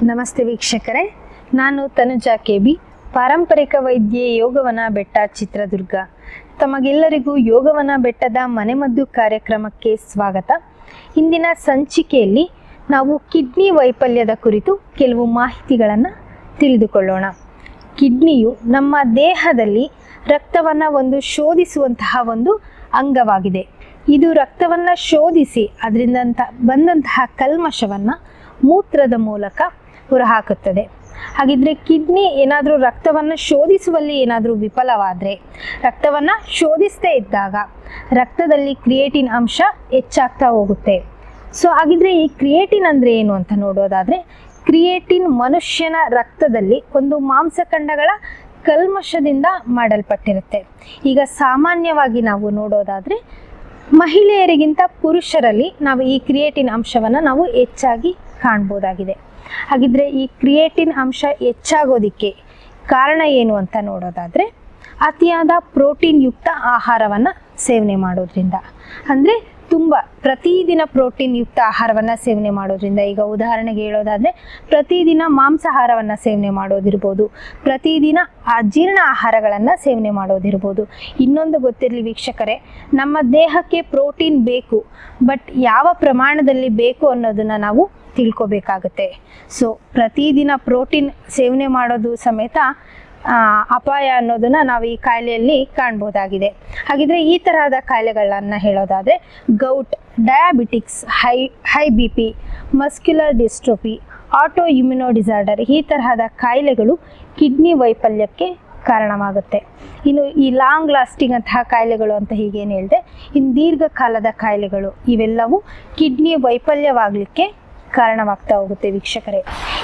ನಮಸ್ತೆ ವೀಕ್ಷಕರೇ, ನಾನು ತನುಜಾ ಕೆಬಿ, ಪಾರಂಪರಿಕ ವೈದ್ಯೆ, ಯೋಗವನ ಬೆಟ್ಟ, ಚಿತ್ರದುರ್ಗ. ತಮಗೆಲ್ಲರಿಗೂ ಯೋಗವನ ಬೆಟ್ಟದ ಮನೆಮದ್ದು ಕಾರ್ಯಕ್ರಮಕ್ಕೆ ಸ್ವಾಗತ. ಇಂದಿನ ಸಂಚಿಕೆಯಲ್ಲಿ ನಾವು ಕಿಡ್ನಿ ವೈಫಲ್ಯದ ಕುರಿತು ಕೆಲವು ಮಾಹಿತಿಗಳನ್ನು ತಿಳಿದುಕೊಳ್ಳೋಣ. ಕಿಡ್ನಿಯು ನಮ್ಮ ದೇಹದಲ್ಲಿ ರಕ್ತವನ್ನು ಶೋಧಿಸುವಂತಹ ಒಂದು ಅಂಗವಾಗಿದೆ. ಇದು ರಕ್ತವನ್ನು ಶೋಧಿಸಿ ಅದರಿಂದ ಬಂದಂತಹ ಕಲ್ಮಶವನ್ನು ಮೂತ್ರದ ಮೂಲಕ ಹೊರಹಾಕುತ್ತದೆ. ಹಾಗಿದ್ರೆ ಕಿಡ್ನಿ ಏನಾದರೂ ರಕ್ತವನ್ನು ಶೋಧಿಸುವಲ್ಲಿ ಏನಾದರೂ ವಿಫಲವಾದರೆ, ರಕ್ತವನ್ನು ಶೋಧಿಸದೇ ಇದ್ದಾಗ ರಕ್ತದಲ್ಲಿ ಕ್ರಿಯೇಟಿನ್ ಅಂಶ ಹೆಚ್ಚಾಗ್ತಾ ಹೋಗುತ್ತೆ. ಹಾಗಿದ್ರೆ ಈ ಕ್ರಿಯೇಟಿನ್ ಅಂದರೆ ಏನು ಅಂತ ನೋಡೋದಾದರೆ, ಕ್ರಿಯೇಟಿನ್ ಮನುಷ್ಯನ ರಕ್ತದಲ್ಲಿ ಒಂದು ಮಾಂಸಖಂಡಗಳ ಕಲ್ಮಶದಿಂದ ಮಾಡಲ್ಪಟ್ಟಿರುತ್ತೆ. ಈಗ ಸಾಮಾನ್ಯವಾಗಿ ನಾವು ನೋಡೋದಾದರೆ ಮಹಿಳೆಯರಿಗಿಂತ ಪುರುಷರಲ್ಲಿ ನಾವು ಈ ಕ್ರಿಯೇಟಿನ್ ಅಂಶವನ್ನು ನಾವು ಹೆಚ್ಚಾಗಿ ಕಾಣ್ಬೋದಾಗಿದೆ. ಹಾಗಿದ್ರೆ ಈ ಕ್ರಿಯೇಟಿನ್ ಅಂಶ ಹೆಚ್ಚಾಗೋದಕ್ಕೆ ಕಾರಣ ಏನು ಅಂತ ನೋಡೋದಾದರೆ, ಅತಿಯಾದ ಪ್ರೋಟೀನ್ ಯುಕ್ತ ಆಹಾರವನ್ನು ಸೇವನೆ ಮಾಡೋದ್ರಿಂದ, ಅಂದರೆ ಪ್ರತಿದಿನ ಪ್ರೋಟೀನ್ ಯುಕ್ತ ಆಹಾರವನ್ನು ಸೇವನೆ ಮಾಡೋದ್ರಿಂದ. ಈಗ ಉದಾಹರಣೆಗೆ ಹೇಳೋದಾದರೆ, ಪ್ರತಿದಿನ ಮಾಂಸಾಹಾರವನ್ನು ಸೇವನೆ ಮಾಡೋದಿರ್ಬೋದು, ಪ್ರತಿದಿನ ಅಜೀರ್ಣ ಆಹಾರಗಳನ್ನು ಸೇವನೆ ಮಾಡೋದಿರ್ಬೋದು. ಇನ್ನೊಂದು ಗೊತ್ತಿರಲಿ ವೀಕ್ಷಕರೇ, ನಮ್ಮ ದೇಹಕ್ಕೆ ಪ್ರೋಟೀನ್ ಬೇಕು, ಬಟ್ ಯಾವ ಪ್ರಮಾಣದಲ್ಲಿ ಬೇಕು ಅನ್ನೋದನ್ನು ನಾವು ತಿಳ್ಕೊಬೇಕಾಗತ್ತೆ. ಪ್ರತಿದಿನ ಪ್ರೋಟೀನ್ ಸೇವನೆ ಮಾಡೋದು ಸಮೇತ ಅಪಾಯ ಅನ್ನೋದನ್ನು ನಾವು ಈ ಕಾಯಿಲೆಯಲ್ಲಿ ಕಾಣ್ಬೋದಾಗಿದೆ. ಹಾಗಿದ್ರೆ ಈ ತರಹದ ಕಾಯಿಲೆಗಳನ್ನು ಹೇಳೋದಾದರೆ, gout, diabetics, high BP, muscular dystrophy, auto immuno disorder, ಈ ತರಹದ ಕಾಯಿಲೆಗಳು ಕಿಡ್ನಿ ವೈಫಲ್ಯಕ್ಕೆ ಕಾರಣವಾಗುತ್ತೆ. ಇನ್ನು ಈ ಲಾಂಗ್ ಲಾಸ್ಟಿಂಗ್ ಅಂತಹ ಕಾಯಿಲೆಗಳು ಅಂತ ಹೀಗೇನು ಹೇಳಿದೆ, ಇನ್ನು ದೀರ್ಘಕಾಲದ ಕಾಯಿಲೆಗಳು, ಇವೆಲ್ಲವೂ ಕಿಡ್ನಿ ವೈಫಲ್ಯವಾಗಲಿಕ್ಕೆ ಕಾರಣವಾಗ್ತಾ ಹೋಗುತ್ತೆ ವೀಕ್ಷಕರೇ.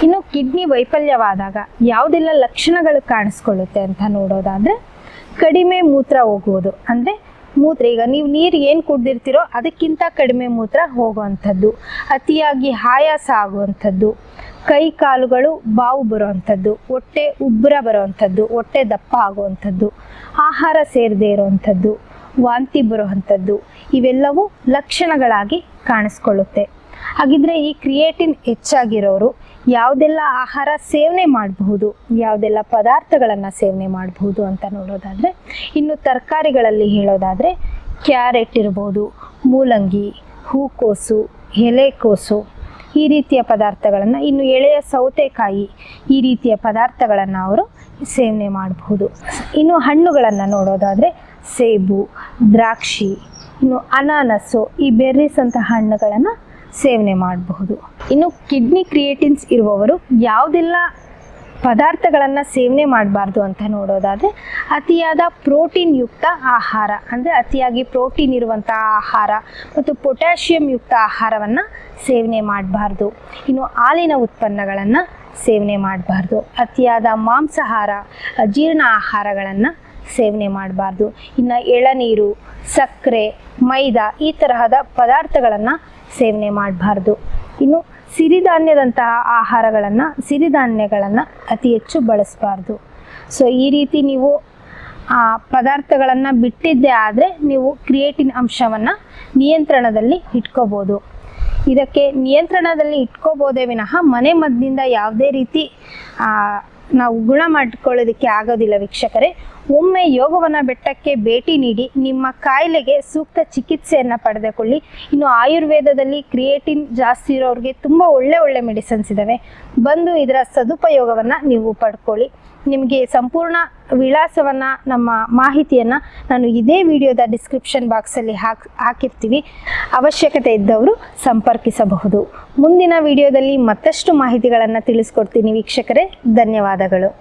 ಇನ್ನು ಕಿಡ್ನಿ ವೈಫಲ್ಯವಾದಾಗ ಯಾವುದೆಲ್ಲ ಲಕ್ಷಣಗಳು ಕಾಣಿಸ್ಕೊಳ್ಳುತ್ತೆ ಅಂತ ನೋಡೋದಾದರೆ, ಕಡಿಮೆ ಮೂತ್ರ ಹೋಗುವುದು, ಅಂದರೆ ಈಗ ನೀವು ನೀರು ಏನು ಕುಡ್ದಿರ್ತೀರೋ ಅದಕ್ಕಿಂತ ಕಡಿಮೆ ಮೂತ್ರ ಹೋಗುವಂಥದ್ದು, ಅತಿಯಾಗಿ ಆಯಾಸ ಆಗುವಂಥದ್ದು, ಕೈ ಕಾಲುಗಳು ಬಾವು ಬರುವಂಥದ್ದು, ಹೊಟ್ಟೆ ಉಬ್ಬರ ಬರುವಂಥದ್ದು, ಹೊಟ್ಟೆ ದಪ್ಪ ಆಗುವಂಥದ್ದು, ಆಹಾರ ಸೇರದೇ ಇರುವಂಥದ್ದು, ವಾಂತಿ ಬರುವಂಥದ್ದು, ಇವೆಲ್ಲವೂ ಲಕ್ಷಣಗಳಾಗಿ ಕಾಣಿಸ್ಕೊಳ್ಳುತ್ತೆ. ಹಾಗಿದ್ರೆ ಈ ಕ್ರಿಯೇಟಿನ್ ಹೆಚ್ಚಾಗಿರೋರು ಯಾವುದೆಲ್ಲ ಆಹಾರ ಸೇವನೆ ಮಾಡಬಹುದು, ಯಾವುದೆಲ್ಲ ಪದಾರ್ಥಗಳನ್ನು ಸೇವನೆ ಮಾಡಬಹುದು ಅಂತ ನೋಡೋದಾದರೆ, ಇನ್ನು ತರಕಾರಿಗಳಲ್ಲಿ ಹೇಳೋದಾದರೆ ಕ್ಯಾರೆಟ್ ಇರ್ಬೋದು, ಮೂಲಂಗಿ, ಹೂಕೋಸು, ಎಲೆಕೋಸು, ಈ ರೀತಿಯ ಪದಾರ್ಥಗಳನ್ನು, ಇನ್ನು ಎಳೆಯ ಸೌತೆಕಾಯಿ, ಈ ರೀತಿಯ ಪದಾರ್ಥಗಳನ್ನು ಅವರು ಸೇವನೆ ಮಾಡಬಹುದು. ಇನ್ನು ಹಣ್ಣುಗಳನ್ನು ನೋಡೋದಾದರೆ ಸೇಬು, ದ್ರಾಕ್ಷಿ, ಇನ್ನು ಅನಾನಸ್ಸು, ಈ ಬೆರ್ರೀಸ್ ಅಂತ ಹಣ್ಣುಗಳನ್ನು ಸೇವನೆ ಮಾಡಬಹುದು. ಇನ್ನು ಕಿಡ್ನಿ ಕ್ರಿಯೇಟಿನ್ಸ್ ಇರುವವರು ಯಾವುದೆಲ್ಲ ಪದಾರ್ಥಗಳನ್ನು ಸೇವನೆ ಮಾಡಬಾರ್ದು ಅಂತ ನೋಡೋದಾದರೆ, ಅತಿಯಾದ ಪ್ರೋಟೀನ್ ಯುಕ್ತ ಆಹಾರ, ಅಂದರೆ ಅತಿಯಾಗಿ ಪ್ರೋಟೀನ್ ಇರುವಂತಹ ಆಹಾರ ಮತ್ತು ಪೊಟ್ಯಾಷಿಯಂ ಯುಕ್ತ ಆಹಾರವನ್ನು ಸೇವನೆ ಮಾಡಬಾರ್ದು. ಇನ್ನು ಹಾಲಿನ ಉತ್ಪನ್ನಗಳನ್ನು ಸೇವನೆ ಮಾಡಬಾರ್ದು. ಅತಿಯಾದ ಮಾಂಸಾಹಾರ, ಅಜೀರ್ಣ ಆಹಾರಗಳನ್ನು ಸೇವನೆ ಮಾಡಬಾರ್ದು. ಇನ್ನು ಎಳನೀರು, ಸಕ್ಕರೆ, ಮೈದಾ, ಈ ತರಹದ ಪದಾರ್ಥಗಳನ್ನು ಸೇವನೆ ಮಾಡಬಾರ್ದು. ಇನ್ನು ಸಿರಿಧಾನ್ಯದಂತಹ ಸಿರಿಧಾನ್ಯಗಳನ್ನು ಅತಿ ಹೆಚ್ಚು ಬಳಸಬಾರ್ದು. ಈ ರೀತಿ ನೀವು ಪದಾರ್ಥಗಳನ್ನು ಬಿಟ್ಟಿದ್ದೇ ಆದರೆ ನೀವು ಕ್ರಿಯೇಟಿನ್ ಅಂಶವನ್ನು ನಿಯಂತ್ರಣದಲ್ಲಿ ಇಟ್ಕೋಬೋದು. ಇದಕ್ಕೆ ನಿಯಂತ್ರಣದಲ್ಲಿ ಇಟ್ಕೋಬೋದೇ ವಿನಃ ಮನೆ ಮದ್ದಿನಿಂದ ಯಾವುದೇ ರೀತಿ ನಾವು ಗುಣ ಮಾಡಿಕೊಳ್ಳೋದಕ್ಕೆ ಆಗೋದಿಲ್ಲ ವೀಕ್ಷಕರೇ. ಒಮ್ಮೆ ಯೋಗವನ ಬೆಟ್ಟಕ್ಕೆ ಭೇಟಿ ನೀಡಿ ನಿಮ್ಮ ಕಾಯಿಲೆಗೆ ಸೂಕ್ತ ಚಿಕಿತ್ಸೆಯನ್ನು ಪಡೆದುಕೊಳ್ಳಿ. ಇನ್ನು ಆಯುರ್ವೇದದಲ್ಲಿ ಕ್ರಿಯೇಟಿನ್ ಜಾಸ್ತಿ ಇರೋರಿಗೆ ತುಂಬ ಒಳ್ಳೆ ಮೆಡಿಸಿನ್ಸ್ ಇದ್ದಾವೆ, ಬಂದು ಇದರ ಸದುಪಯೋಗವನ್ನು ನೀವು ಪಡ್ಕೊಳ್ಳಿ. ನಿಮಗೆ ಸಂಪೂರ್ಣ ವಿಳಾಸವನ್ನು, ನಮ್ಮ ಮಾಹಿತಿಯನ್ನು ನಾನು ಇದೇ ವಿಡಿಯೋದ ಡಿಸ್ಕ್ರಿಪ್ಷನ್ ಬಾಕ್ಸಲ್ಲಿ ಹಾಕಿರ್ತೀವಿ. ಅವಶ್ಯಕತೆ ಇದ್ದವರು ಸಂಪರ್ಕಿಸಬಹುದು. ಮುಂದಿನ ವಿಡಿಯೋದಲ್ಲಿ ಮತ್ತಷ್ಟು ಮಾಹಿತಿಗಳನ್ನು ತಿಳಿಸ್ಕೊಡ್ತೀನಿ ವೀಕ್ಷಕರೇ. ಧನ್ಯವಾದಗಳು.